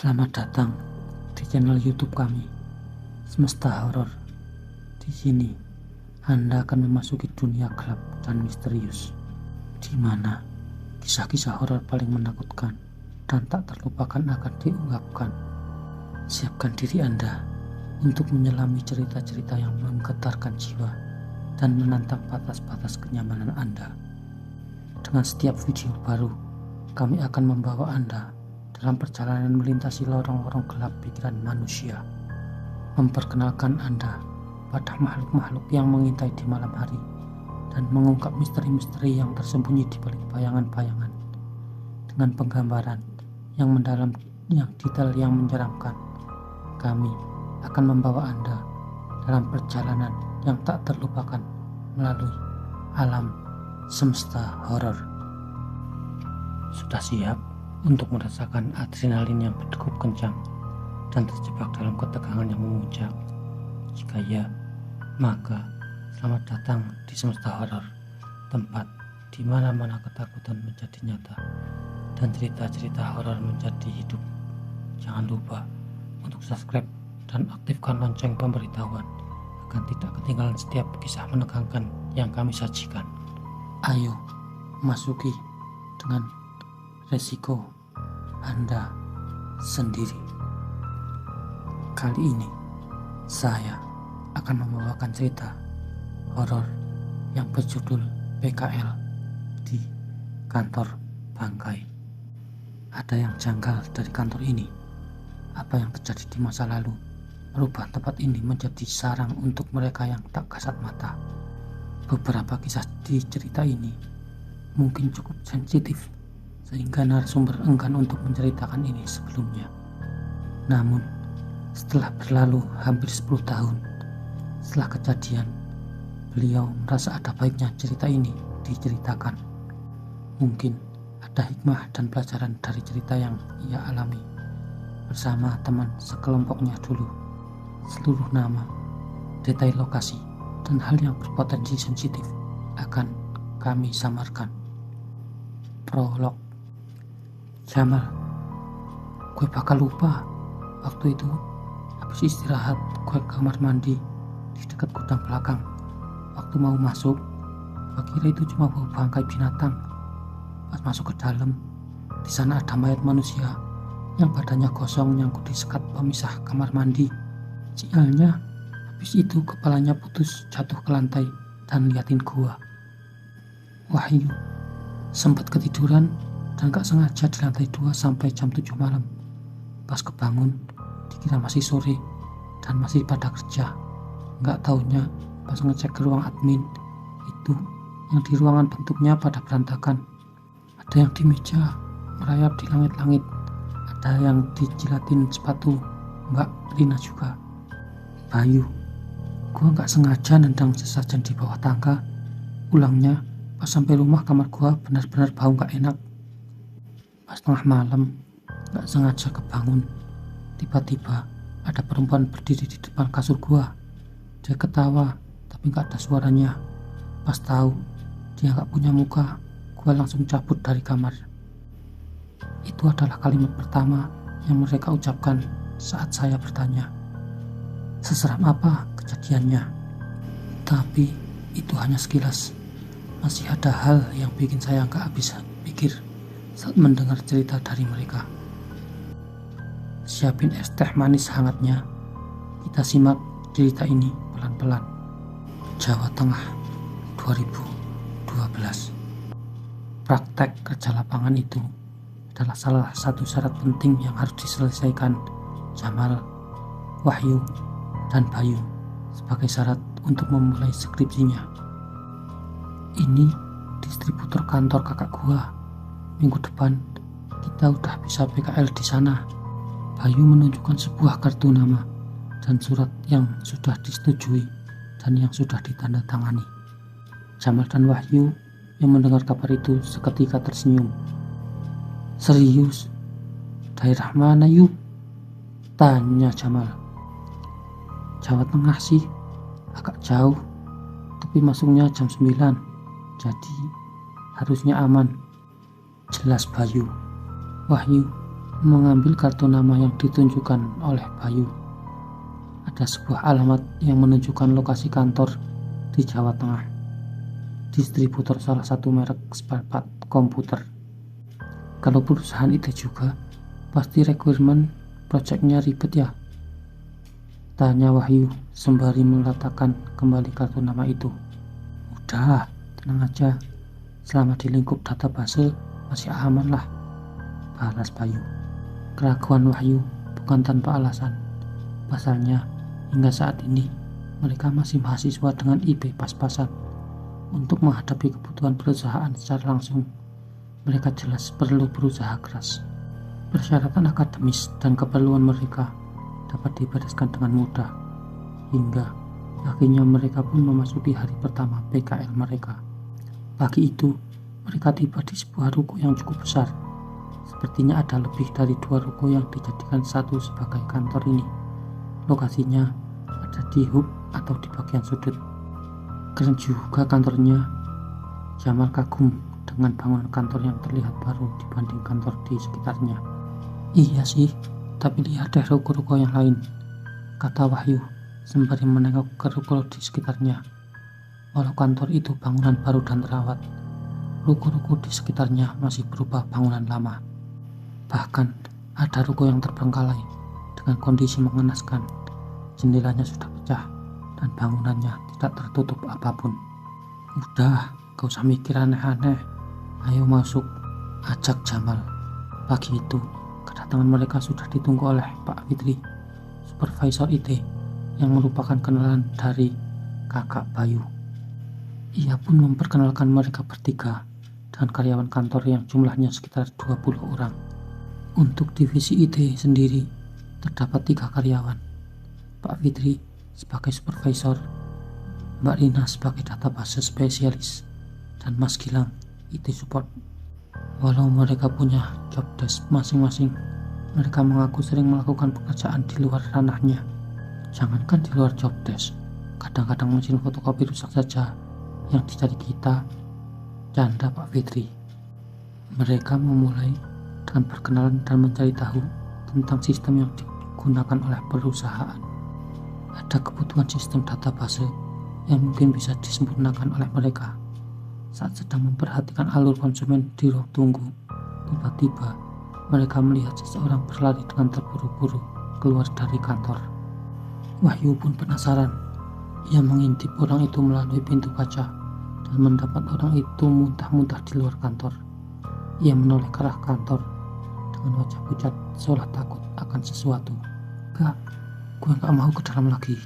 Selamat datang di channel YouTube kami, Semesta Horor. Di sini Anda akan memasuki dunia gelap dan misterius, di mana kisah-kisah horor paling menakutkan dan tak terlupakan akan diungkapkan. Siapkan diri Anda untuk menyelami cerita-cerita yang menggetarkan jiwa dan menantang batas-batas kenyamanan Anda. Dengan setiap video baru, kami akan membawa Anda dalam perjalanan melintasi lorong-lorong gelap pikiran manusia, memperkenalkan Anda pada makhluk-makhluk yang mengintai di malam hari dan mengungkap misteri-misteri yang tersembunyi di balik bayangan-bayangan dengan penggambaran yang mendalam, yang detail, yang menyeramkan. Kami akan membawa Anda dalam perjalanan yang tak terlupakan melalui alam semesta horor. Sudah siap untuk merasakan adrenalin yang berdegup kencang dan terjebak dalam ketegangan yang memuncak? Jika ya, maka selamat datang di Semesta Horor, tempat di mana-mana ketakutan menjadi nyata dan cerita-cerita horor menjadi hidup. Jangan lupa untuk subscribe dan aktifkan lonceng pemberitahuan agar tidak ketinggalan setiap kisah menegangkan yang kami sajikan. Ayo masuki dengan resiko Anda sendiri. Kali ini saya akan membawakan cerita horor yang berjudul PKL di Kantor Bangkai. Ada yang janggal dari kantor ini. Apa yang terjadi di masa lalu merubah tempat ini menjadi sarang untuk mereka yang tak kasat mata. Beberapa kisah di cerita ini mungkin cukup sensitif sehingga narasumber enggan untuk menceritakan ini sebelumnya. Namun, setelah berlalu hampir 10 tahun setelah kejadian, beliau merasa ada baiknya cerita ini diceritakan. Mungkin ada hikmah dan pelajaran dari cerita yang ia alami bersama teman sekelompoknya dulu. Seluruh nama, detail lokasi, dan hal yang berpotensi sensitif akan kami samarkan. Prolog. Jamal, gue bakal lupa. Waktu itu habis istirahat, gue ke kamar mandi di dekat gudang belakang. Waktu mau masuk, gue kira itu cuma bau bangkai binatang. Pas masuk ke dalam, di sana ada mayat manusia yang badannya gosong nyangkut di sekat pemisah kamar mandi. Sialnya, habis itu kepalanya putus jatuh ke lantai dan liatin gua. Wahyu sempat ketiduran dan gak sengaja di lantai 2 sampai jam 7 malam. Pas kebangun, dikira masih sore dan masih pada kerja. Gak taunya pas ngecek ke ruang admin, itu yang di ruangan bentuknya pada berantakan. Ada yang di meja merayap di langit-langit, ada yang dijilatin sepatu Mbak Rina juga. Bayu, gua gak sengaja nendang sesajen di bawah tangga. Ulangnya, pas sampai rumah kamar gua benar-benar bau gak enak. Pas tengah malam, gak sengaja kebangun. Tiba-tiba ada perempuan berdiri di depan kasur gua. Dia ketawa, tapi gak ada suaranya. Pas tahu dia gak punya muka, gua langsung cabut dari kamar. Itu adalah kalimat pertama yang mereka ucapkan saat saya bertanya, seseram apa kejadiannya? Tapi itu hanya sekilas. Masih ada hal yang bikin saya gak habis pikir saat mendengar cerita dari mereka. Siapin es teh manis hangatnya. Kita simak cerita ini pelan-pelan. Jawa Tengah 2012. Praktek kerja lapangan itu adalah salah satu syarat penting yang harus diselesaikan Jamal, Wahyu, dan Bayu sebagai syarat untuk memulai skripsinya. Ini distributor kantor kakak gua. Minggu depan kita udah bisa PKL di sana. Bayu menunjukkan sebuah kartu nama dan surat yang sudah disetujui dan yang sudah ditandatangani. Jamal dan Wahyu yang mendengar kabar itu seketika tersenyum. Serius? Daerah mana yuk? Tanya Jamal. Jawa Tengah sih, agak jauh, tapi masuknya jam 9, jadi harusnya aman. Jelas Bayu. Wahyu, mengambil kartu nama yang ditunjukkan oleh Bayu. Ada sebuah alamat yang menunjukkan lokasi kantor di Jawa Tengah, distributor salah satu merek spare part komputer. Kalau perusahaan itu juga, pasti requirement projectnya ribet ya, tanya Wahyu sembari meletakkan kembali kartu nama itu. Udah, tenang aja, selama di lingkup database masih aman lah, balas Bayu. Keraguan Wahyu bukan tanpa alasan. Pasalnya, hingga saat ini mereka masih mahasiswa dengan IP pas-pasan. Untuk menghadapi kebutuhan perusahaan secara langsung, mereka jelas perlu berusaha keras. Persyaratan akademis dan keperluan mereka dapat dibereskan dengan mudah, hingga akhirnya mereka pun memasuki hari pertama PKL mereka. Pagi itu, mereka tiba di sebuah ruko yang cukup besar. Sepertinya ada lebih dari 2 ruko yang dijadikan satu sebagai kantor ini. Lokasinya ada di hub atau di bagian sudut. Keren juga kantornya. Jamal kagum dengan bangunan kantor yang terlihat baru dibanding kantor di sekitarnya. Iya sih, tapi lihat deh ruko-ruko yang lain, kata Wahyu sembari menengok ke ruko di sekitarnya. Walau kantor itu bangunan baru dan terawat, ruko-ruko di sekitarnya masih berupa bangunan lama. Bahkan ada ruko yang terbengkalai dengan kondisi mengenaskan. Jendelanya sudah pecah dan bangunannya tidak tertutup apapun. Udah, gak usah mikir aneh-aneh, ayo masuk, ajak Jamal. Pagi itu kedatangan mereka sudah ditunggu oleh Pak Fitri, supervisor IT, yang merupakan kenalan dari kakak Bayu. Ia pun memperkenalkan mereka bertiga dengan karyawan kantor yang jumlahnya sekitar 20 orang. Untuk divisi IT sendiri terdapat 3 karyawan, Pak Fitri sebagai supervisor, Mbak Rina sebagai database spesialis, dan Mas Gilang IT support. Walau mereka punya job desk masing-masing, mereka mengaku sering melakukan pekerjaan di luar ranahnya. Jangankan di luar job desk, kadang-kadang mesin fotokopi rusak saja yang dicari kita, canda Pak Fitri. Mereka memulai dengan perkenalan dan mencari tahu tentang sistem yang digunakan oleh perusahaan. Ada kebutuhan sistem database yang mungkin bisa disempurnakan oleh mereka. Saat sedang memperhatikan alur konsumen di ruang tunggu, tiba-tiba mereka melihat seseorang berlari dengan terburu-buru keluar dari kantor. Wahyu pun penasaran. Ia mengintip orang itu melalui pintu kaca dan mendapat orang itu muntah-muntah di luar kantor. Ia menoleh ke arah kantor dengan wajah pucat seolah takut akan sesuatu. "Gak, gue gak mau ke dalam lagi,"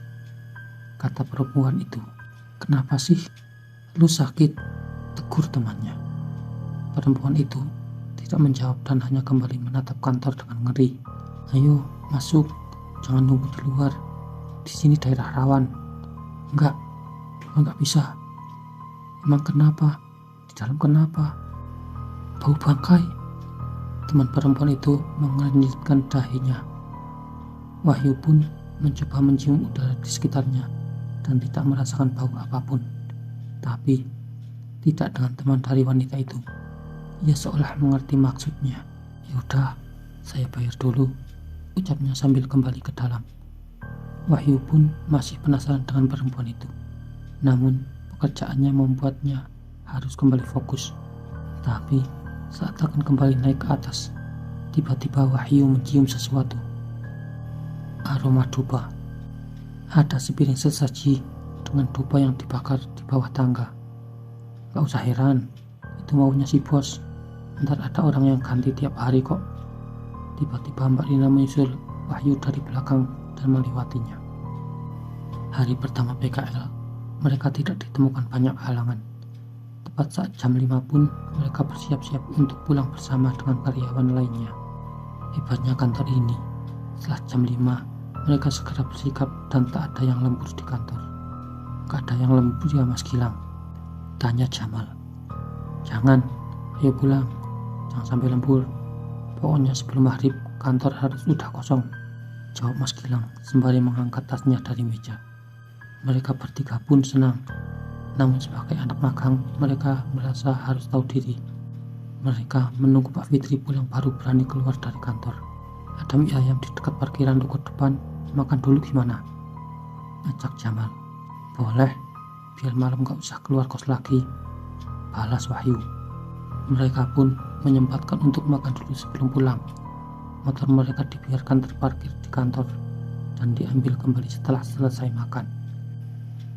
kata perempuan itu. "Kenapa sih? Lu sakit?" tegur temannya. Perempuan itu tidak menjawab dan hanya kembali menatap kantor dengan ngeri. "Ayo masuk, jangan nunggu di luar. Di sini daerah rawan." "Enggak, enggak bisa." "Emang kenapa? Di dalam kenapa?" "Bau bangkai." Teman perempuan itu mengernyitkan dahinya. Wahyu pun mencoba mencium udara di sekitarnya dan tidak merasakan bau apapun. Tapi tidak dengan teman dari wanita itu. Ia seolah mengerti maksudnya. "Ya udah, saya bayar dulu," ucapnya sambil kembali ke dalam. Wahyu pun masih penasaran dengan perempuan itu. Namun pekerjaannya membuatnya harus kembali fokus. Tapi saat akan kembali naik ke atas, tiba-tiba Wahyu mencium sesuatu. Aroma dupa. Ada sepiring sesaji dengan dupa yang dibakar di bawah tangga. "Gak usah heran, itu maunya si bos. Ntar ada orang yang ganti tiap hari kok." Tiba-tiba Mbak Rina menyusul Wahyu dari belakang dan melewatinya. Hari pertama PKL, mereka tidak ditemukan banyak halangan. Tepat saat jam 5 pun, mereka bersiap-siap untuk pulang bersama dengan karyawan lainnya. Hebatnya kantor ini, setelah jam 5, mereka segera bersikap dan tak ada yang lembur di kantor. "Gak ada yang lembur ya Mas Gilang?" tanya Jamal. "Jangan, ayo pulang, jangan sampai lembur. Pokoknya sebelum maghrib kantor harus udah kosong," jawab Mas Gilang sembari mengangkat tasnya dari meja. Mereka bertiga pun senang, namun sebagai anak magang mereka merasa harus tahu diri. Mereka menunggu Pak Fitri pulang baru berani keluar dari kantor. Ada mie ayam di dekat parkiran ruko depan, makan dulu gimana? Ajak Jamal. Boleh, biar malam gak usah keluar kos lagi, balas Wahyu. Mereka pun menyempatkan untuk makan dulu sebelum pulang. Motor mereka dibiarkan terparkir di kantor dan diambil kembali setelah selesai makan.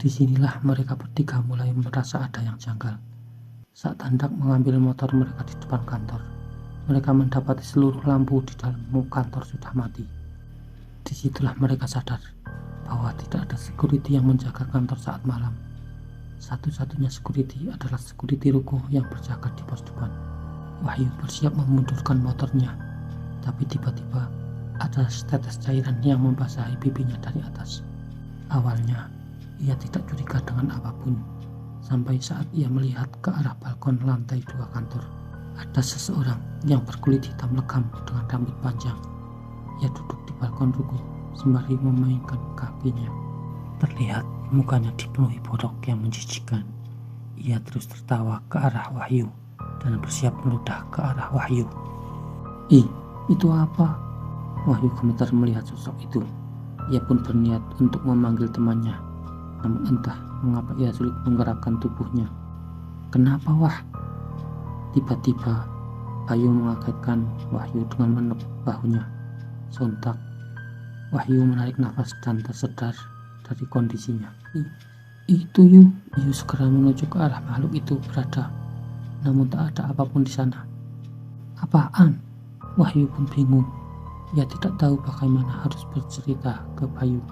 Disinilah mereka bertiga mulai merasa ada yang janggal. Saat hendak mengambil motor mereka di depan kantor, mereka mendapati seluruh lampu di dalam kantor sudah mati. Disitulah mereka sadar bahwa tidak ada security yang menjaga kantor saat malam. Satu-satunya security adalah security ruko yang berjaga di pos depan. Wahyu bersiap memundurkan motornya, tapi tiba-tiba ada setetes cairan yang membasahi pipinya dari atas. Awalnya, ia tidak curiga dengan apapun, sampai saat ia melihat ke arah balkon lantai 2 kantor. Ada seseorang yang berkulit hitam legam dengan rambut panjang. Ia duduk di balkon ruko sembari memainkan kakinya. Terlihat mukanya dipenuhi borok yang menjijikan. Ia terus tertawa ke arah Wahyu dan bersiap meludah ke arah Wahyu. Ih, itu apa? Wahyu gemetar melihat sosok itu. Ia pun berniat untuk memanggil temannya, namun entah mengapa ia sulit menggerakkan tubuhnya. Kenapa, Wah? Tiba-tiba Bayu mengagetkan Wahyu dengan menepuk bahunya. Sontak Wahyu menarik nafas dan tersedar dari kondisinya. Itu Yu. Yu segera menuju ke arah makhluk itu berada, namun tak ada apapun di sana. Apaan? Wahyu pun bingung. Ia tidak tahu bagaimana harus bercerita ke Bayu.